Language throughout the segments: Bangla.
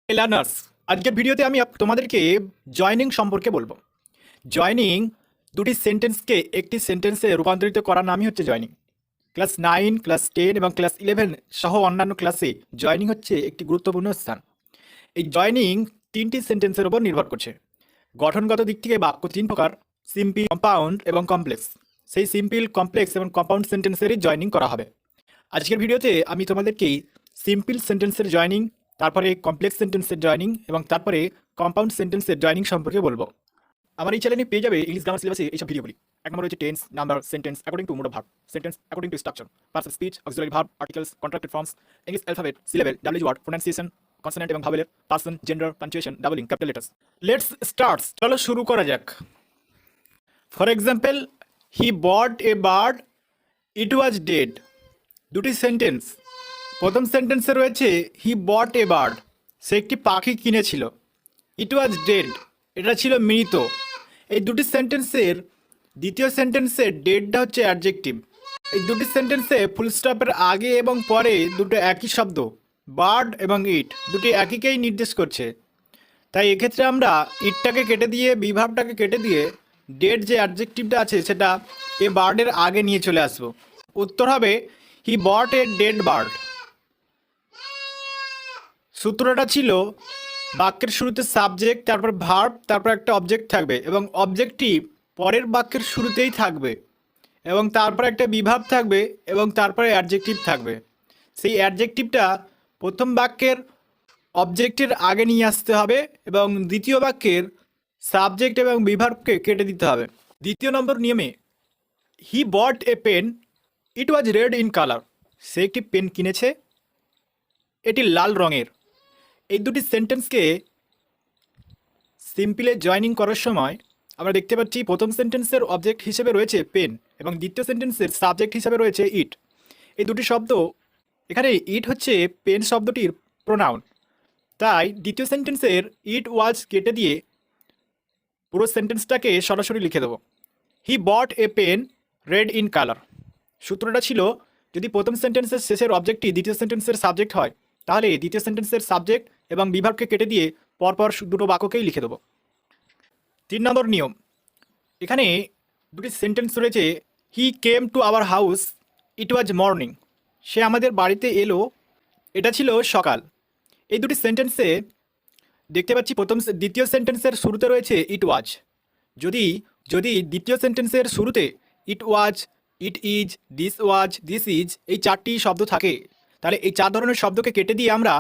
লার্নার্স, আজকের ভিডিওতে আমি তোমাদেরকে জয়নিং সম্পর্কে বলবো। জয়নিং দুটি সেন্টেন্সকে একটি সেন্টেন্সে রূপান্তরিত করার নামই হচ্ছে জয়নিং। ক্লাস 9, ক্লাস 10 এবং ক্লাস 11 সহ অন্যান্য ক্লাসে জয়নিং হচ্ছে একটি গুরুত্বপূর্ণ স্থান। এই জয়নিং তিনটি সেন্টেন্সের উপর নির্ভর করছে। গঠনগত দিক থেকে বাক্য তিন প্রকার: সিম্পল, কম্পাউন্ড এবং কমপ্লেক্স। সেই সিম্পল, কমপ্লেক্স এবং কম্পাউন্ড সেন্টেন্সেরই জয়নিং করা হবে। আজকের ভিডিওতে আমি তোমাদেরকে সিম্পল সেন্টেন্সের জয়নিং, তারপরে কমপ্লেক্স সেন্টেন্সের জয়নিং এবং তারপরে কম্পাউন্ড সেন্টেন্সের জয়নিং সম্পর্কে বলবো। আমার এই চ্যানেলে পেয়ে যাবে ইংলিশ গ্রামার সিলেবাসে এইসব ভিডিওগুলি। এক নম্বর হচ্ছে tense, number, sentence according to mode of verb, sentence according to structure, parts of speech, auxiliary verb, articles, contracted forms, English alphabet, syllable, W word, pronunciation, consonant এবং ভাওয়েলের, person, gender, punctuation, doubling, capital letters. Let's start, চলো শুরু করা যাক। For example, he bought a bird, it was dead. দুটি সেন্টেন্স। প্রথম সেন্টেন্সে রয়েছে হি বট এ বার্ড, সে একটি পাখি কিনেছিল। ইট ওয়াজ ডেড, এটা ছিল মৃত। এই দুটি সেন্টেন্সের দ্বিতীয় সেন্টেন্সের ডেডটা হচ্ছে অ্যাডজেক্টিভ। এই দুটি সেন্টেন্সে ফুল স্টপের আগে এবং পরে দুটো একই শব্দ, বার্ড এবং ইট, দুটি একইকেই নির্দেশ করছে। তাই এক্ষেত্রে আমরা ইটটাকে কেটে দিয়ে, বিভাবটাকে কেটে দিয়ে ডেড যে অ্যাডজেক্টিভটা আছে সেটা এ বার্ডের আগে নিয়ে চলে আসবো। উত্তর হবে হি বট এ ডেড বার্ড। সূত্রটা ছিল বাক্যের শুরুতে সাবজেক্ট, তারপর ভার্ব, তারপর একটা অবজেক্ট থাকবে এবং অবজেক্টটি পরের বাক্যের শুরুতেই থাকবে এবং তারপর একটা বিভাব থাকবে এবং তারপরে অ্যাডজেক্টিভ থাকবে। সেই অ্যাডজেক্টিভটা প্রথম বাক্যের অবজেক্টের আগে নিয়ে আসতে হবে এবং দ্বিতীয় বাক্যের সাবজেক্ট এবং বিভাবকে কেটে দিতে হবে। দ্বিতীয় নম্বর নিয়মে, he bought a pen, it was red in colour. সে একটি পেন কিনেছে, এটি লাল রঙের। এই দুটি সেন্টেন্সকে সিম্পলে জয়নিং করার সময় আমরা দেখতে পাচ্ছি প্রথম সেন্টেন্সের অবজেক্ট হিসেবে রয়েছে পেন এবং দ্বিতীয় সেন্টেন্সের সাবজেক্ট হিসেবে রয়েছে ইট। এই দুটি শব্দ, এখানে ইট হচ্ছে পেন শব্দটির প্রোনাউন। তাই দ্বিতীয় সেন্টেন্সের ইট ওয়াজ কেটে দিয়ে পুরো সেন্টেন্সটাকে সরাসরি লিখে দেবো, he bought a pen red in colour. সূত্রটা ছিল যদি প্রথম সেন্টেন্সের শেষের অবজেক্টটি দ্বিতীয় সেন্টেন্সের সাবজেক্ট হয়, তাহলে দ্বিতীয় সেন্টেন্সের সাবজেক্ট এবং বিভাগকে কেটে দিয়ে পরপর দুটো বাক্যকেই লিখে দেবো। 3 নম্বর নিয়ম, এখানে দুটি সেন্টেন্স রয়েছে, he came to our house, it was morning. সে আমাদের বাড়িতে এলো, এটা ছিল সকাল। এই দুটি সেন্টেন্সে দেখতে পাচ্ছি দ্বিতীয় সেন্টেন্সের শুরুতে রয়েছে ইট ওয়াজ। যদি যদি দ্বিতীয় সেন্টেন্সের শুরুতে it was, it is, this was, this is এই চারটি শব্দ থাকে, তাহলে এই চার ধরনের শব্দকে কেটে দিয়ে আমরা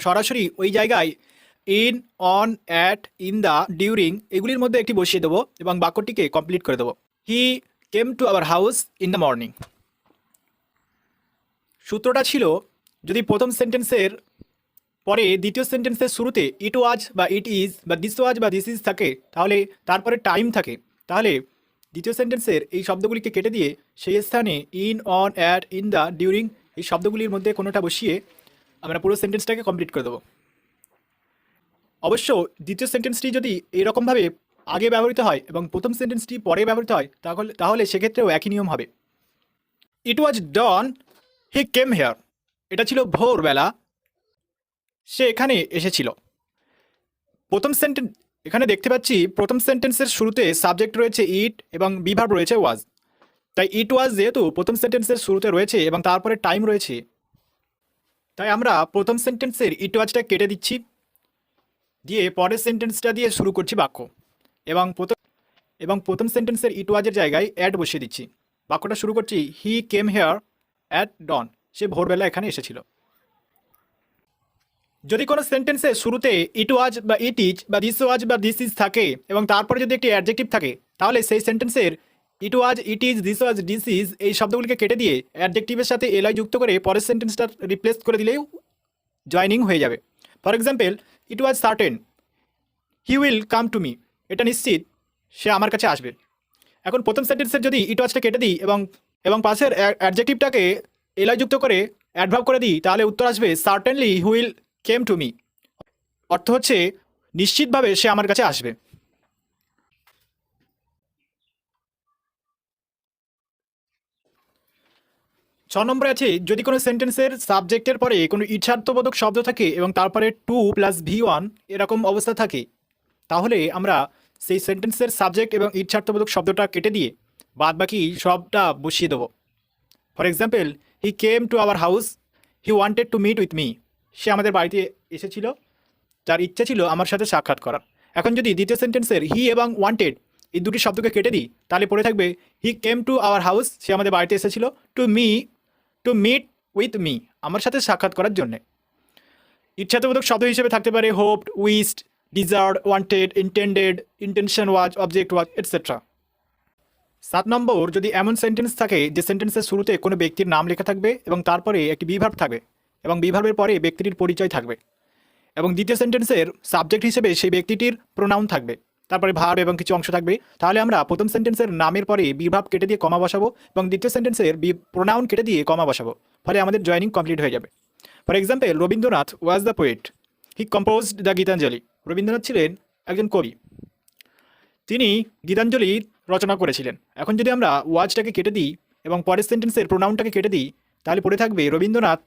সরাসরি ওই জায়গায় in, on, at, in the, during এগুলির মধ্যে একটি বসিয়ে দেবো এবং বাক্যটিকে কমপ্লিট করে দেবো, he came to our house in the morning. সূত্রটা ছিল যদি প্রথম সেন্টেন্সের পরে দ্বিতীয় সেন্টেন্সের শুরুতে ইট ওয়াজ বা ইট ইজ বা দিস ওয়াজ বা দিস ইজ থাকে, তাহলে তারপরে টাইম থাকে, তাহলে দ্বিতীয় সেন্টেন্সের এই শব্দগুলিকে কেটে দিয়ে সেই স্থানে in, on, at, in the, during এই শব্দগুলির মধ্যে কোনোটা বসিয়ে আমরা পুরো সেন্টেন্সটাকে কমপ্লিট করে দেবো। অবশ্য দ্বিতীয় সেন্টেন্সটি যদি এইরকমভাবে আগে ব্যবহৃত হয় এবং প্রথম সেন্টেন্সটি পরে ব্যবহৃত হয়, তাহলে সেক্ষেত্রেও একই নিয়ম হবে। ইট ওয়াজ ডন, হি কেম হেয়ার। এটা ছিল ভোরবেলা, সে এখানে এসেছিল। প্রথম সেন্টেন্স, এখানে দেখতে পাচ্ছি প্রথম সেন্টেন্সের শুরুতে সাবজেক্ট রয়েছে ইট এবং বিভার্ব রয়েছে ওয়াজ। তাই ইট ওয়াজ যেহেতু প্রথম সেন্টেন্সের শুরুতে রয়েছে এবং তারপরে টাইম রয়েছে, তাই আমরা প্রথম সেন্টেন্সের ইট ওয়াজটা কেটে দিচ্ছি, দিয়ে পরের সেন্টেন্সটা দিয়ে শুরু করছি বাক্য এবং প্রথম সেন্টেন্সের ইট ওয়াজের জায়গায় অ্যাড বসিয়ে দিচ্ছি। বাক্যটা শুরু করছি, হি কেম হেয়ার অ্যাট ডন। সে ভোরবেলা এখানে এসেছিল। যদি কোনো সেন্টেন্সের শুরুতে ইট ওয়াজ বা ইট ইজ বা দিস ওয়াজ বা দিস ইজ থাকে এবং তারপরে যদি একটি অ্যাডজেক্টিভ থাকে, তাহলে সেই সেন্টেন্সের it was, it is, this was, this is এই শব্দগুলিকে কেটে দিয়ে অ্যাডজেক্টিভের সাথে এলআই যুক্ত করে পরের সেন্টেন্সটা রিপ্লেস করে দিলেও জয়নিং হয়ে যাবে। For example, it was certain he will come to me. এটা নিশ্চিত সে আমার কাছে আসবে। এখন প্রথম সেন্টেন্সের যদি ইট ওয়াজটা কেটে দিই এবং পাশের অ্যাডজেক্টিভটাকে এলআই যুক্ত করে অ্যাডভার্ব করে দিই, তাহলে উত্তর আসবে certainly he will came to me. অর্থ হচ্ছে নিশ্চিতভাবে সে আমার কাছে আসবে। নম্বরে আছে যদি কোনো সেন্টেন্সের সাবজেক্টের পরে কোনো ইচ্ছার্থবোধক শব্দ থাকে এবং তারপরে টু প্লাস V1 এরকম অবস্থা থাকে, তাহলে আমরা সেই সেন্টেন্সের সাবজেক্ট এবং ইচ্ছার্থবোধক শব্দটা কেটে দিয়ে বাদ বাকি সবটা বসিয়ে দেবো। For example, he came to our house, he wanted to meet with me. সে আমাদের বাড়িতে এসেছিল, যার ইচ্ছা ছিল আমার সাথে সাক্ষাৎ করার। এখন যদি দ্বিতীয় সেন্টেন্সের হি এবং ওয়ান্টেড এই দুটি শব্দকে কেটে দিই, তাহলে পড়ে থাকবে হি কেম টু আওয়ার হাউস, সে আমাদের বাড়িতে এসেছিল, টু মিট উইথ মি, আমার সাথে সাক্ষাৎ করার জন্যে। ইচ্ছার্থবোধক শব্দ হিসেবে থাকতে পারে hoped, wished, desired, wanted, intended, intention was, object was, etcetera. 7 নম্বর, যদি এমন সেন্টেন্স থাকে যে সেন্টেন্সের শুরুতে কোনো ব্যক্তির নাম লেখা থাকবে এবং তারপরে একটি বিভার্ব থাকবে এবং বিভার্বের পরে ব্যক্তিটির পরিচয় থাকবে এবং দ্বিতীয় সেন্টেন্সের সাবজেক্ট হিসেবে সেই ব্যক্তিটির প্রোনাউন থাকবে, তারপরে ভার্ব এবং কিছু অংশ থাকবে, তাহলে আমরা প্রথম সেন্টেন্সের নামের পরে বিভার্ব কেটে দিয়ে কমা বসাবো এবং দ্বিতীয় সেন্টেন্সের প্রোনাউন কেটে দিয়ে কমা বসাবো, ফলে আমাদের জয়েনিং কমপ্লিট হয়ে যাবে। For example, Rabindranath was the poet, he composed the Gitanjali. Rabindranath ছিলেন একজন কবি, তিনি গীতাঞ্জলি রচনা করেছিলেন। এখন যদি আমরা ওয়াজটাকে কেটে দিই এবং পরের সেন্টেন্সের প্রোনাউনটাকে কেটে দিই, তাহলে পড়ে থাকবে Rabindranath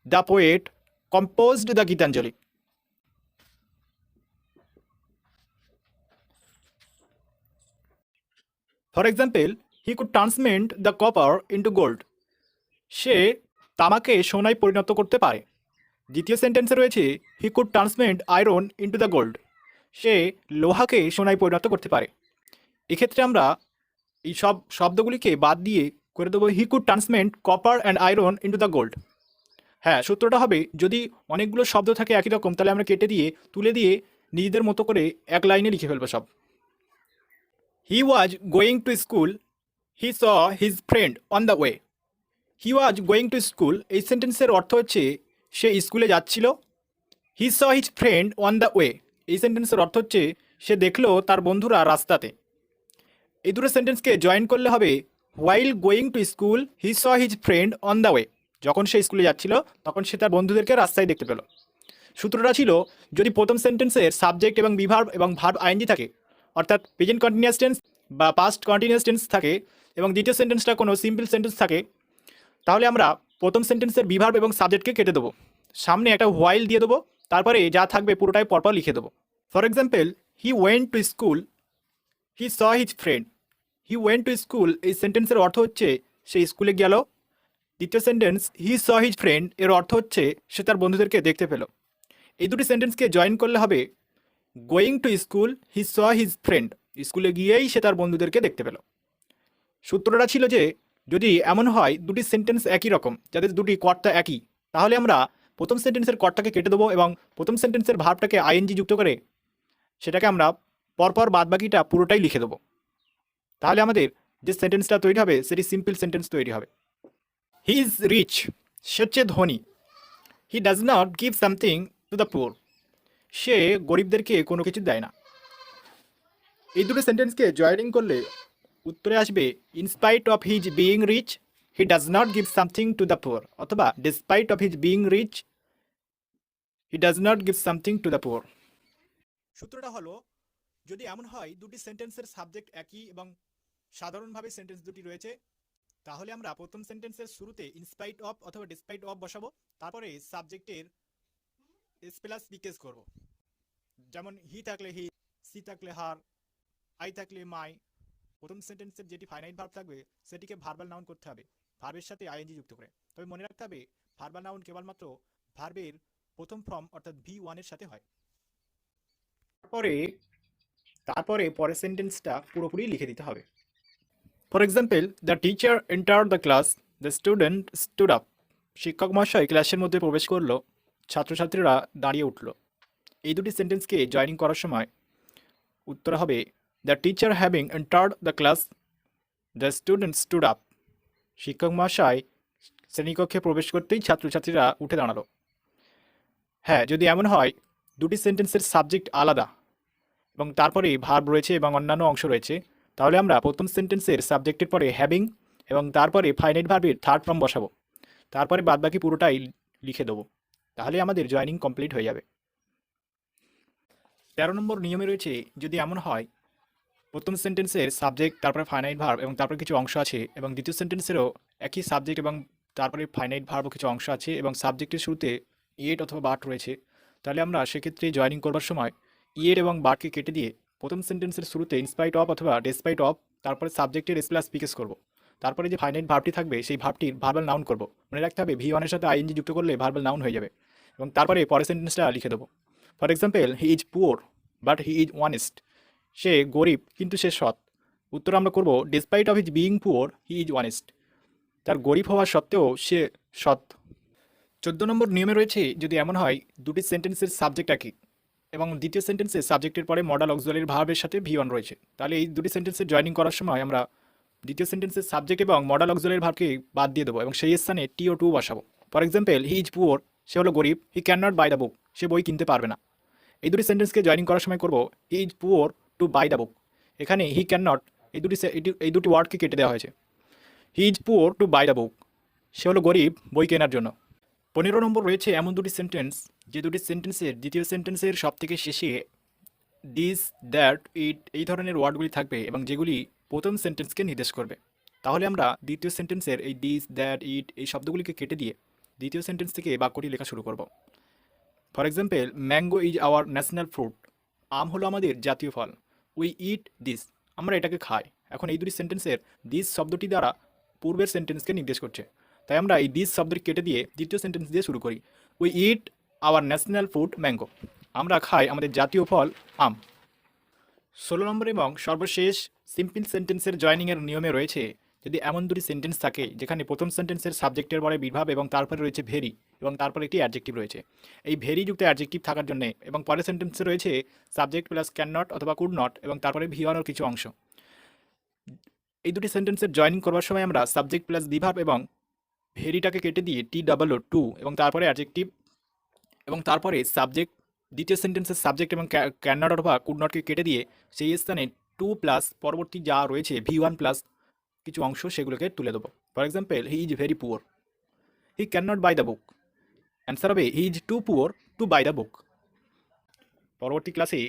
the poet composed the Gitanjali. For example, he could transmute the copper into gold. সে তামাকে সোনায় পরিণত করতে পারে। দ্বিতীয় সেন্টেন্সে রয়েছে he could transmute iron into the gold. সে লোহাকে সোনায় পরিণত করতে পারে। এক্ষেত্রে আমরা এই সব শব্দগুলিকে বাদ দিয়ে করে দেবো he could transmute copper and iron into the gold. হ্যাঁ, সূত্রটা হবে যদি অনেকগুলো শব্দ থাকে একই রকম, তাহলে আমরা কেটে দিয়ে তুলে দিয়ে নিজেদের মতো করে এক লাইনে লিখে ফেলবো সব। He was going to school, he saw his friend on the way. He was going to school এই সেন্টেন্সের অর্থ হচ্ছে সে স্কুলে যাচ্ছিল। He saw his friend on the way এই সেন্টেন্সের অর্থ হচ্ছে সে দেখলো তার বন্ধুরা রাস্তাতে। এই দুটো সেন্টেন্সকে জয়েন করলে হবে while going to school he saw his friend on the way. যখন সে স্কুলে যাচ্ছিল তখন সে তার বন্ধুদেরকে রাস্তায় দেখতে পেল। সূত্রটা ছিল যদি প্রথম সেন্টেন্সের সাবজেক্ট এবং বিভার্ব এবং ভার্ব আইএনজি থাকে, অর্থাৎ প্রেজেন্ট কন্টিনিউয়াস টেন্স বা পাস্ট কন্টিনিউয়াস টেন্স থাকে এবং দ্বিতীয় সেন্টেন্সটা কোনো সিম্পল সেন্টেন্স থাকে, তাহলে আমরা প্রথম সেন্টেন্সের বিভার্ব এবং সাবজেক্টকে কেটে দেবো, সামনে একটা হোয়াইল দিয়ে দেবো, তারপরে যা থাকবে পুরোটাই পরপর লিখে দেবো। For example, he went to school, he saw his friend. He went to school এই সেন্টেন্সের অর্থ হচ্ছে সে স্কুলে গেল। দ্বিতীয় sentence he saw his friend এর অর্থ হচ্ছে সে তার বন্ধুদেরকে দেখতে পেল। এই দুটি সেন্টেন্সকে জয়েন করলে হবে going to school he saw his friend, স্কুলে গিয়েই সে তার বন্ধুদেরকে দেখতে পেল। সূত্রটা ছিল যে যদি এমন হয় দুটি সেন্টেন্স একই রকম, যাদের দুটি কর্তা একই, তাহলে আমরা প্রথম সেন্টেন্সের কর্তাকে কেটে দেবো এবং প্রথম সেন্টেন্সের ভার্বটাকে আইএনজি যুক্ত করে সেটাকে আমরা পরপর বাদবাকিটা পুরোটাই লিখে দেবো। তাহলে আমাদের যে সেন্টেন্সটা তৈরি হবে সেটি সিম্পল সেন্টেন্স তৈরি হবে। হি ইজ রিচ, সে হচ্ছে ধনী। He does not give something to the poor, সে গরিবদেরকে কোনো কিছু দেয় না। এই দুটো সেন্টেন্সকে জয়েনিং করলে উত্তরে আসবে in spite of his being rich he does not give something to the poor, অথবা despite of his being rich he does not give something to the poor. সূত্রটা হলো যদি এমন হয় দুটি সেন্টেন্সের সাবজেক্ট একই এবং সাধারণভাবে সেন্টেন্স দুটি রয়েছে, তাহলে আমরা প্রথম সেন্টেন্সের শুরুতে ইনস্পাইট অফ অথবা ডিসপাইট অফ বসাবো, তারপরে সাবজেক্টের এস প্লাস বিকেস করবো। যেমন হি থাকলে হি, সি থাকলে হার, আই থাকলে মাই। প্রথম সেন্টেন্সের যেটি ফাইনাইট ভার্ব থাকবে সেটিকে ভার্বাল নাউন করতে হবে ভার্বের সাথে আইএনজি যুক্ত করে। তবে মনে রাখতে হবে ভার্বাল নাউন কেবলমাত্র ভার্বের প্রথম ফর্ম অর্থাৎ V1 এর সাথে হয়। তারপরে পরের সেন্টেন্সটা পুরোপুরি লিখে দিতে হবে। For example, the teacher entered the class, the student stood up. শিক্ষক মহাশয় ক্লাসের মধ্যে প্রবেশ করলো, ছাত্রছাত্রীরা দাঁড়িয়ে উঠল। এই দুটি সেন্টেন্সকে জয়েনিং করার সময় উত্তর হবে the teacher having entered the class, the student stood up. শিক্ষক মহাশয় শ্রেণীকক্ষে প্রবেশ করতেই ছাত্রছাত্রীরা উঠে দাঁড়ালো। হ্যাঁ, যদি এমন হয় দুটি সেন্টেন্সের সাবজেক্ট আলাদা এবং তারপরে ভার্ব রয়েছে এবং অন্যান্য অংশ রয়েছে, তাহলে আমরা প্রথম সেন্টেন্সের সাবজেক্টের পরে হ্যাভিং এবং তারপরে ফাইনাইট ভার্বের থার্ড ফর্ম বসাবো, তারপরে বাদবাকি পুরোটাই লিখে দেবো। তাহলে আমাদের জয়েনিং কমপ্লিট হয়ে যাবে। 13 নম্বর নিয়মে রয়েছে যদি এমন হয় প্রথম সেন্টেন্সের সাবজেক্ট তারপরে ফাইনাইট ভার্ব এবং তারপরে কিছু অংশ আছে এবং দ্বিতীয় সেন্টেন্সেরও একই সাবজেক্ট এবং তারপরে ফাইনাইট ভার্বও কিছু অংশ আছে এবং সাবজেক্টের শুরুতে ইয়েট অথবা বাট রয়েছে, তাহলে আমরা সেক্ষেত্রে জয়েনিং করবার সময় ইয়েট এবং বাটকে কেটে দিয়ে প্রথম সেন্টেন্সের শুরুতে ইনস্পাইট অফ অথবা ডেসপাইট অফ, তারপরে সাবজেক্টের এস প্লাস পিকেস করবো। তারপরে যে ফাইনাইট ভার্বটি থাকবে সেই ভার্বটির ভার্বাল নাউন করবো। মনে রাখতে হবে ভি ওয়ানের সাথে আইএনজি যুক্ত করলে ভার্বাল নাউন হয়ে যাবে। এবং তারপরে পরের সেন্টেন্সটা লিখে দেবো। For example, he is poor but he is honest. সে গরিব কিন্তু সে সৎ। উত্তর আমরা করব despite of his being poor he is honest. তার গরিব হওয়া সত্ত্বেও সে সৎ। 14 নম্বর নিয়মে রয়েছে, যদি এমন হয় দুটি সেন্টেন্সের সাবজেক্ট একই এবং দ্বিতীয় সেন্টেন্সে সাবজেক্টের পরে মডাল অক্সিলারি ভার্বের সাথে ভি ওয়ান রয়েছে, তাহলে এই দুটি সেন্টেন্সের জয়েনিং করার সময় আমরা দ্বিতীয় সেন্টেন্সের সাবজেক্ট এবং মডাল অক্সিলারি ভার্বকে বাদ দিয়ে দেবো এবং সেই স্থানে টি ও টু বসাবো। For example, he is poor, সে হলো গরিব, he can not buy the book, সে বই কিনতে পারবে না। এই দুটি সেন্টেন্সকে জয়েনিং করার সময় করব he is poor to buy the book. এখানে হি ক্যান নট এই দুটি ওয়ার্ডকে কেটে দেওয়া হয়েছে। He is poor to buy the book, সে হলো গরিব বই কেনার জন্য। 15 নম্বর রয়েছে এমন দুটি সেন্টেন্স যে দুটি সেন্টেন্সের দ্বিতীয় সেন্টেন্সের সব থেকে শেষে দিস, দ্যাট, ইট এই ধরনের ওয়ার্ডগুলি থাকবে এবং যেগুলি প্রথম সেন্টেন্সকে নির্দেশ করবে। তাহলে আমরা দ্বিতীয় সেন্টেন্সের এই দিস, দ্যাট, ইট এই শব্দগুলিকে কেটে দিয়ে দ্বিতীয় সেন্টেন্স থেকে বাক্যটি লেখা শুরু করব। For example, mango is our national fruit, আম হলো আমাদের জাতীয় ফল। উই ইট দিস, আমরা এটাকে খাই। এখন এই দুটি সেন্টেন্সের দিস শব্দটি দ্বারা পূর্বের সেন্টেন্সকে নির্দেশ করছে, তাই আমরা এই দিস শব্দটি কেটে দিয়ে দ্বিতীয় সেন্টেন্স দিয়ে শুরু করি। We eat hour national fruit mango, আমরা খাই আমাদের জাতীয় ফল আম। 16 নম্বর এবং সর্বশেষ সিম্পল সেন্টেন্সের জয়েনিংয়ের নিয়মে রয়েছে, যদি এমন দুটি সেন্টেন্স থাকে যেখানে প্রথম সেন্টেন্সের সাবজেক্টের পরে বিভাব এবং তারপরে রয়েছে ভেরি এবং তারপরে একটি অ্যাডজেক্টিভ রয়েছে। এই ভেরি যুক্ত অ্যাডজেক্টিভ থাকার জন্য এবং পরের সেন্টেন্সে রয়েছে সাবজেক্ট প্লাস ক্যান নট অথবা কুড নট এবং তারপরে ভি ওয়ানের কিছু অংশ। এই দুটি সেন্টেন্সের জয়েনিং করবার সময় আমরা সাবজেক্ট প্লাস বিভাব এবং ভেরিটাকে কেটে দিয়ে টি ডাবল ও টু এবং তারপরে অ্যাডজেক্টিভ এবং তারপরে সাবজেক্ট, দ্বিতীয় সেন্টেন্সের সাবজেক্ট এবং ক্যান নট অথবা কুড নটকে কেটে দিয়ে সেই স্থানে টু প্লাস পরবর্তী যা রয়েছে ভি ওয়ান প্লাস কিছু অংশ সেগুলোকে তুলে দেবো। For example, he is very poor, he can not buy the book. Answer হবে he is too poor to buy the book. পরবর্তী ক্লাসে